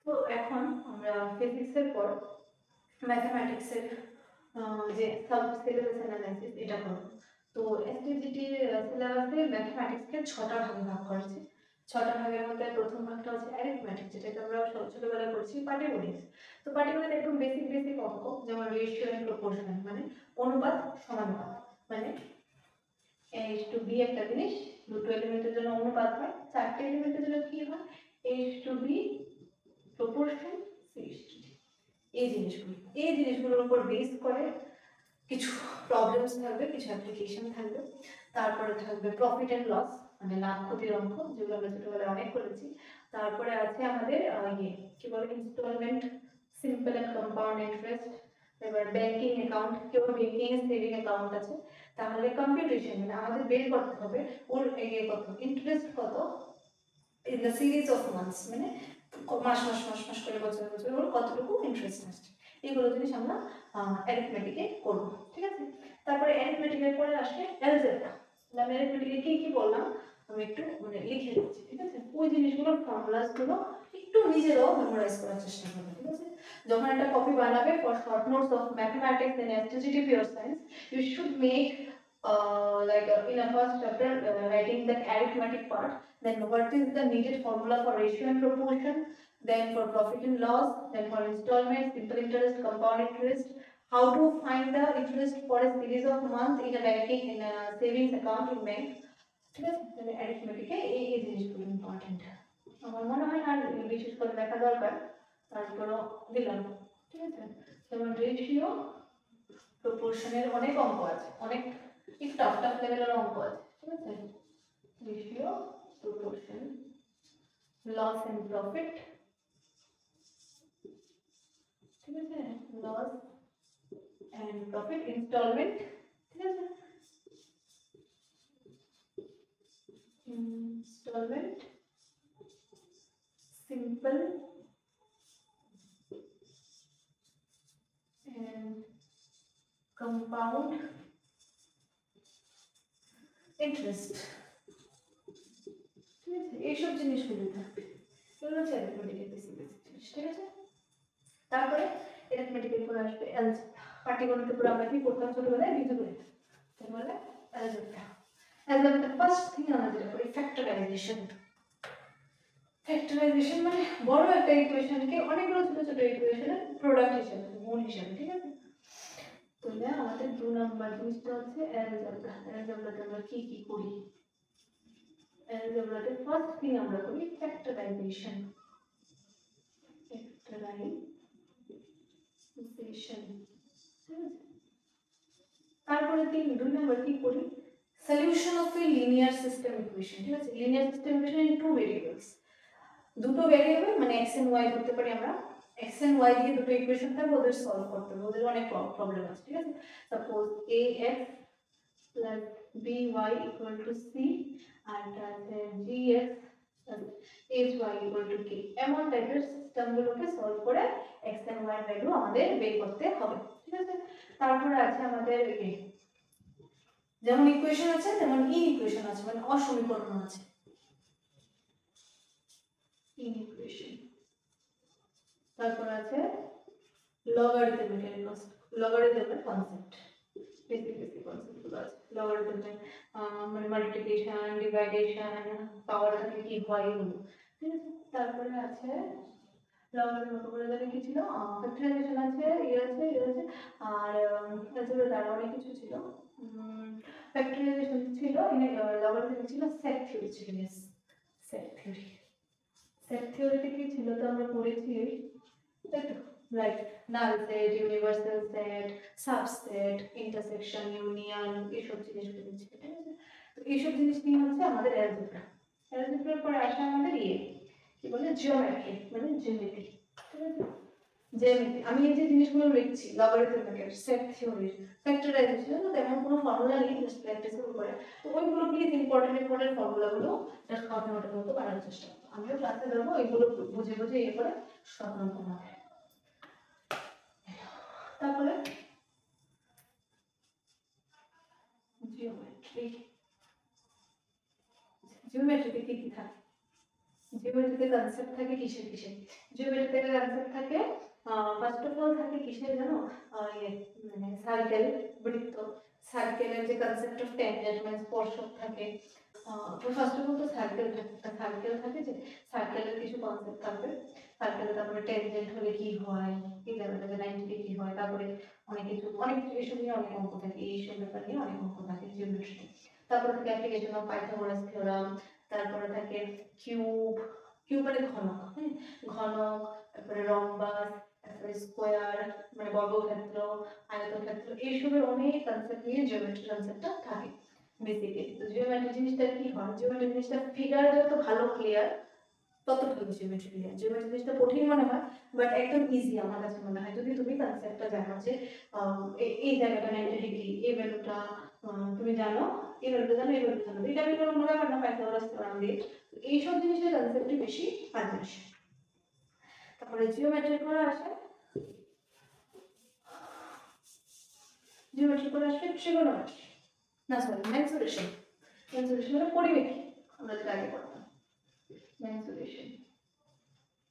তো এখন আমরা ফিজিক্সের পর ম্যাথমেটিক্সের যে সাব সিলেবাস অ্যানালাইসিস এটা করব। তো এসটিজিটি সিলেবাসে ম্যাথমেটিক্সকে 6টা ভাগে ভাগ করেছে। 6টা ভাগের মধ্যে প্রথম ভাগটা হচ্ছে অ্যারিথমেটিক, যেটাকে আমরা ছোটবেলায় পড়ছি পাটিগণিত। তো পাটিগণিত একদম বেসিক অঙ্ক, যেমন রেশিও এন্ড প্রপোর্শন, মানে অনুপাত সমানুপাত, মানে a:b একটা জিনিস, দুটো এলিমেন্টের জন্য অনুপাত হয়, চারটে এলিমেন্টের জন্য কি হয়, a:b প্রপোর্শন c:d। এই জিনিসগুলোর উপর বেস করে কিছু প্রবলেমস থাকবে, কিছু অ্যাপ্লিকেশন থাকবে, তারপরে থাকবে প্রফিট এন্ড লস, মানে লাভ ক্ষতির অঙ্ক, যেগুলো আমরা ছোটবেলায় অনেক করেছি। তারপরে আছে আমাদের কি বলে instalment, simple and compound interest. এবার ব্যাংকিং অ্যাকাউন্ট, কেউ ব্যাংকিং এ সেভিং অ্যাকাউন্ট আছে, তাহলে কম্পিউটেশন মানে আমাদের বের করতে হবে ওর কত ইন্টারেস্ট কত in the series of months, মানে মাস করে বছর ওর কতটুকু ইন্টারেস্ট আসছে। এইগুলো জিনিস আমরা অ্যারিথমেটিকে করব, ঠিক আছে। তারপরে অ্যারিথমেটিকের পরে আসে অ্যালজেব্রা। আমি অ্যারিথমেটিকে কি বললাম আমি একটু মানে লিখে দিচ্ছি, ঠিক আছে। ওই জিনিসগুলোর ফর্মুলাসগুলো একটু নিজেরাও মেমোরাইজ করার চেষ্টা করবে, ঠিক আছে। যখন একটা কপি বানাবে for short notes of mathematics and STGT pure science, you should make in a first chapter writing the arithmetic part, then what is the needed formula for ratio and proportion, then for profit and loss, then for installment, simple interest, compound interest, how to find the interest for a series of months in a banking, in a savings account in bank, ঠিক আছে। তাহলে অ্যারিথমেটিকে এই জিনিসগুলো important, আমার মনে হয় আর বিশেষ করে দেখা দরকার, তারপরও দিলাম, ঠিক আছে। যেমন রেশিও প্রপোর্শনের অনেক অঙ্ক আছে, অনেক একটু টাফ লেভেলের অঙ্ক আছে, ঠিক আছে। Ratio proportion, loss and profit, ঠিক আছে, লস এন্ড প্রফিট, ইনস্টলমেন্ট, ঠিক আছে, installment, simple and compound interest, ঠিক আছে। এইসব জিনিসগুলো থাকবে, এগুলো হচ্ছে অ্যারিথমেটিকের বেসিক জিনিস, ঠিক আছে। তারপরে অ্যারিথমেটিকের পরে আসবে অ্যালজেব্রা। পাটিগণিতের পরে আমরা কি করতাম ছোটবেলায়, বীজগণিত, তাই বলে অ্যালজেব্রা। অ্যালজেব্রাতে ফার্স্ট থিং আমরা যেটা করি ফ্যাক্টরাইজেশন। ফ্যাক্টরাইজেশন মানে বড় একটা ইকুয়েশনকে অনেকগুলো ছোট ছোট ইকুয়েশনের প্রোডাক্ট হিসেবে, গুণ হিসেবে, ঠিক আছে। তাহলে আমাদের 2 নাম্বার জিনিসটা হচ্ছে অ্যালজেব্রা। অ্যালজেব্রাতে আমরা কি কি করি, অ্যালজেব্রাতে ফার্স্ট থিং আমরা করি ফ্যাক্টরাইজেশন। ফ্যাক্টরাইজেশন, ঠিক আছে। তারপরে 2 নাম্বার কি করি, solution of a linear system equation, ঠিক আছে। Linear system equation in two variables, দুটো ভেরিয়েবল মানে x এন্ড y ধরতে পারি আমরা, x এন্ড y দিয়ে দুটো ইকুয়েশন থাকবে, ওদের সলভ করতে হবে, ওদের অনেক প্রবলেম আছে, ঠিক আছে। Suppose ax plus by equal to c আর আছে gx plus hy equal to k, এমন টাইপের সিস্টেমগুলোকে সলভ করে x এন্ড y এর ভ্যালু আমাদের বের করতে হবে, ঠিক আছে। তারপরে আছে আমাদের যেমন ইকুয়েশন আছে তেমন ইনইকুয়েশন আছে, মানে অসমীকরণ আছে, ইনইকুয়েশন। তারপর আছে লগারিদমের কনসেপ্ট, বেসিক কনসেপ্টগুলো আছে লগারিদমের, মানে মাল্টিপ্লিকেশন, ডিভাইডেশন, পাওয়ার থেকে কি হয় এগুলো, ঠিক আছে। তারপরে আছে লগারিদমে কি ছিল, ফ্যাক্টরাইজেশন আছে, আছে আর অ্যালজেব্রা আরো অনেক কিছু ছিল। ফ্যাক্টরাইজেশন ছিল, লগারিদম ছিল, সেট থিওরি ছিল, সেট থিওরিতে কি ছিল তো আমরা পড়েছি, তাই তো, right, null set, universal set, subset, intersection, union, এইসব জিনিসগুলো ছিল, ঠিক আছে। তো এইসব জিনিস নিয়ে হচ্ছে আমাদের অ্যালজেব্রা। অ্যালজেব্রার পরে আসে আমাদের কি বলে জিওমেট্রি, মানে জ্যামিতি, ঠিক আছে। জ্যামিতি, আমি এই যে জিনিসগুলো লিখছি লগারিদমের, সেট থিওরির, ফ্যাক্টরাইজেশন, তেমন কোনো ফর্মুলা নেই, জাস্ট প্র্যাকটিস করে, তো ওইগুলো প্লিজ ইম্পর্টেন্ট ফর্মুলাগুলো জাস্ট শর্ট নোটের মতো বানানোর চেষ্টা করো, আমিও ক্লাসে দেবো, এগুলো বুঝে ইয়ে করে শর্ট নোট বানাবে। তারপরে জিওমেট্রিতে কি কি থাকে, জিওমেট্রিতে কনসেপ্ট থাকে কিসের কিসের? জিওমেট্রিতে কনসেপ্ট থাকে ফার্স্ট অফ অল থাকে কিসের জানো? ইয়ে মানে সার্কেল, বৃত্ত, সার্কেলের যে কনসেপ্ট অফ ট্যানজেন্ট মানে স্পর্শক থাকে। তো ফার্স্ট অফ অল তো সার্কেল থাকে যে সার্কেলের কিছু কনসেপ্ট থাকবে। সার্কেলে তারপরে ট্যানজেন্ট হলে কি হয়, কি লেভেলে 90 ডিগ্রি হয়, তারপরে অনেক কিছু এসব নিয়ে অনেক অঙ্ক থাকে, এইসব ব্যাপার নিয়ে অনেক অঙ্ক থাকে জিওমেট্রিতে। তারপরে থাকে অ্যাপ্লিকেশন অফ পাইথাগোরাস থিওরাম, তারপরে থাকে কিউব, কিউব মানে ঘনক, হ্যাঁ ঘনক, তারপরে রম্বাস, তারপরে স্কোয়ার মানে বর্গক্ষেত্র, আয়তক্ষেত্র, এইসবের অনেক কনসেপ্ট নিয়ে জিওমেট্রি কনসেপ্টটা থাকে বেসিক্যালি। তো জিওমেট্রি জিনিসটা কি হয়, জিওমেট্রি জিনিসটা ফিগার যত ভালো ক্লিয়ার তত ভালো জিওমেট্রি ক্লিয়ার। জিওমেট্রি জিনিসটা কঠিন মনে হয় বাট একদম ইজি আমার কাছে মনে হয়, যদি তুমি কনসেপ্টটা জানো যে এই জায়গাটা 90 ডিগ্রি, এই ভ্যালুটা তুমি জানো, এই ভ্যালুটা জানো, এই ভ্যালুটা জানো, এটা কিন্তু কোনো ব্যাপার না পাইথাগোরাস থিওরাম দিয়ে। এইসব জিনিসের কনসেপ্টই বেশি কাজে আসে। তারপরে জিওমেট্রি করে আসে, জিওমেট্রি করে আসে ট্রিগোনোমেট্রি, না সরি মেনসুরেশন। মেনসুরেশন মানে পরিমিতি, আমরা যেটা আগে পড়তাম মেনসুরেশন,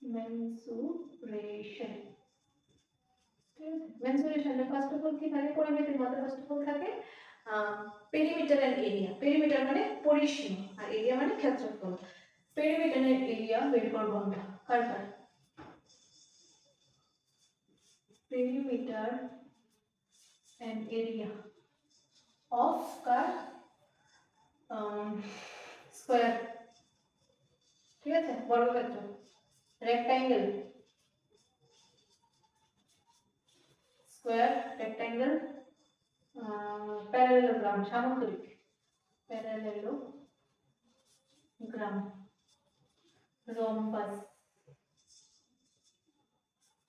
মেনসুরেশন। ঠিক আছে, মেনসুরেশনে ফার্স্ট অফ অল কি থাকে, পরিমিতির মধ্যে ফার্স্ট অফ অল থাকে পেরিমিটার এন্ড এরিয়া। পেরিমিটার মানে পরিসীমা আর এরিয়া মানে ক্ষেত্রফল। পেরিমিটার এন্ড এরিয়া বের করব আমরা, কার কার? পেরিমিটার এন্ড এরিয়া অফ কার স্কয়ার, ঠিক আছে, বর্গক্ষেত্র, রেক্ট্যাঙ্গেল, স্কয়ার, রেক্ট্যাঙ্গেল, প্যারালেলোগ্রাম, সামগ্রিক প্যারালেলোগ্রাম, রম্বাস,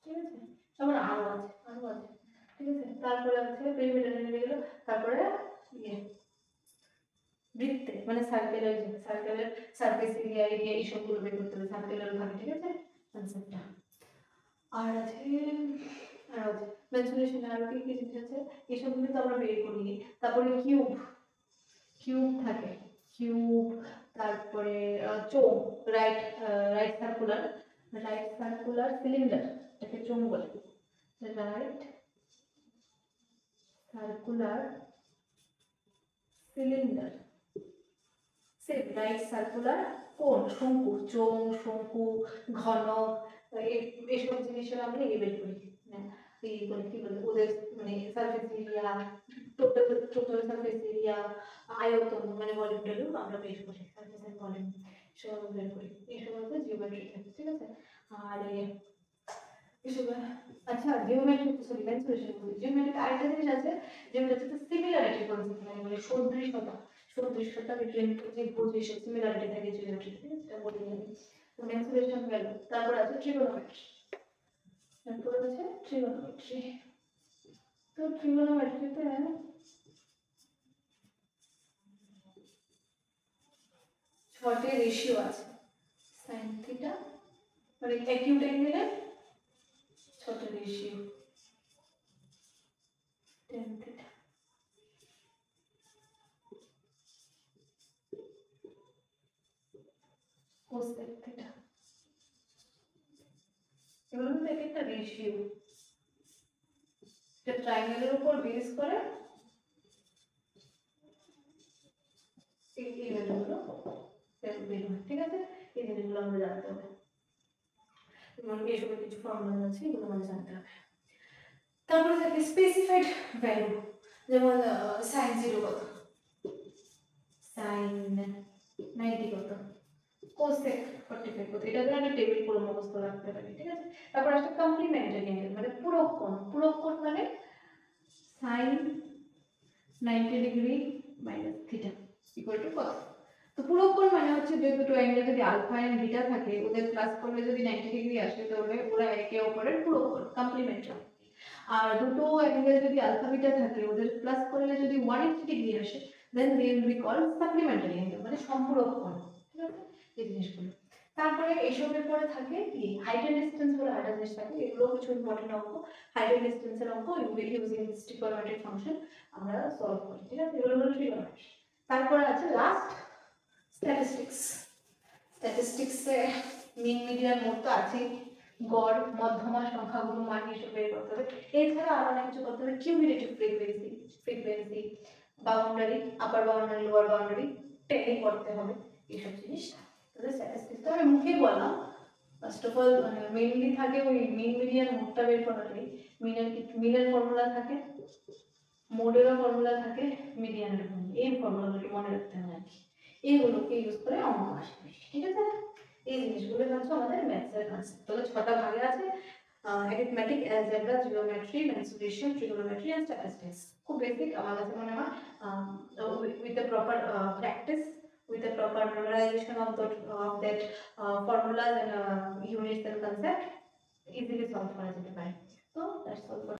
ঠিক আছে, তারপর আরো আছে, ঠিক আছে। তারপরে আছে পেরিমিটার এন্ড এরিয়া, তারপরে ইয়ে বৃত্তে মানে সার্কেলের, যে সার্কেলের সারফেস এরিয়া, এই সবগুলো বের করতে হবে, সার্কেলের থাকে, ঠিক আছে কনসেপ্টটা। আর আছে মেনসুরেশন, আর কি কি জিনিস আছে এইসব কিন্তু আমরা বের করি। তারপরে কিউব, কিউব থাকে, কিউব, তারপরে চোঙ, রাইট সার্কুলার সিলিন্ডার, এটাকে চোঙ বলে, right circular cylinder, same right circular কোন, শঙ্কু, চোঙ, শঙ্কু, ঘনক, এইসব জিনিসের আমরা বের করি, এই বলে কি বলে ওদের মানে surface area, total surface area, আয়তন মানে ভলিউম টলিউম আমরা বের করি, সারফেস এন্ড ভলিউম সব বের করি। এইসব হচ্ছে জিওমেট্রি থাকে, ঠিক আছে। আর এসব আচ্ছা জিওমেট্রি সরি মেনসুরেশন বলি, জিওমেট্রিতে আরেকটা জিনিস আছে যেটা হচ্ছে সিমিলারিটি কনসেপ্ট, মানে সদৃশতা, সদৃশতা বিটুইন যে পজিশন সিমিলারিটি থাকে জিওমেট্রিতে, ঠিক আছে, এটা বলি আমি। তো মেনসুরেশন গেল, তারপর আছে ট্রিগোনোমেট্রি, তারপর আছে ট্রিগোনোমেট্রি। তো ট্রিগোনোমেট্রিতে 6টি রেশিও আছে, sin থিটা মানে অ্যাকিউট অ্যাঙ্গেলের 6টি ratio, tan theta, cosec theta, এগুলো কিন্তু এক একটা রেশিও, এটা ট্রায়াঙ্গেলের উপর বেস করে এই ভ্যালুগুলো বের হয়, ঠিক আছে। এই জিনিসগুলো আমরা জানতে হবে, এবং এইসবের কিছু ফর্মুলা আছে, এগুলো আমাদের জানতে হবে। তারপরে থাকে স্পেসিফাইড ভ্যালু, যেমন sin 0 কত, sin 90 কত, cosec 45 কত, এটা আমরা টেবিল পুরো মুখস্থ রাখতে পারি, ঠিক আছে। তারপর আসলে কমপ্লিমেন্টারি অ্যাঙ্গেল মানে পূরক কোণ, পূরক কোণ মানে sin 90 degree minus theta equal to কত। তো পূরক কোণ মানে হচ্ছে যে দুটো অ্যাঙ্গেল যদি আলফা এন্ড বিটা থাকে, ওদের প্লাস করলে যদি 90 ডিগ্রি আসে তাহলে ওরা একে অপরের পূরক কোণ, কমপ্লিমেন্টারি। আর দুটো অ্যাঙ্গেল যদি আলফা বিটা থাকে, ওদের প্লাস করলে যদি 180 ডিগ্রি আসে then they will be called supplementary angle মানে সম্পূরক কোণ, ঠিক আছে এই জিনিসগুলো। তারপরে এইসবের পরে থাকে কি হাইট এন্ড ডিসটেন্স বলে আরেকটা জিনিস থাকে, এগুলো কিছু ইম্পর্টেন্ট অঙ্ক, হাইট এন্ড ডিসটেন্সের অঙ্ক ইউজিং ট্রিগোনোমেট্রিক ফাংশন আমরা সলভ করি, ঠিক আছে, এগুলো হলো ট্রিগোনোমেট্রি। তারপরে আছে লাস্ট স্ট্যাটিস্টিক্স। স্ট্যাটিস্টিক্সে মিন মিডিয়ান মোড তো আছেই, গড় মধ্যমা সংখ্যাগুলো মান হিসেবে বের করতে হবে। এছাড়া আরো অনেক কিছু করতে হবে, কিউমুলেটিভ ফ্রিকোয়েন্সি, বাউন্ডারি, আপার বাউন্ডারি, লোয়ার বাউন্ডারি টেনে করতে হবে এইসব জিনিস। তাহলে স্ট্যাটিস্টিক্স তো আমি মুখেই বললাম। ফার্স্ট অফ অল মেইনলি থাকে ওই মিন মিডিয়ান মোডটা বের করাটাই। মিনের ফর্মুলা থাকে, মোডেরও ফর্মুলা থাকে, মিডিয়ানের ফর্মুলা, এই ফর্মুলাগুলো মনে রাখতে হবে আর কি। এইগুলোকে ইউজ করে অঙ্ক আসে, ঠিক আছে? এই জিনিসগুলো হচ্ছে আমাদের ম্যাথসের কনসেপ্ট। তাহলে 6টা ভাগে আছে, arithmetic, algebra, geometry, mensuration, trigonometry and statistics. খুব বেসিক, আমার কাছে মনে হয় with the proper practice, with the proper memorization of that formulas and units and concept, easily solve করা যেতে পারে। তো দ্যাটস অল।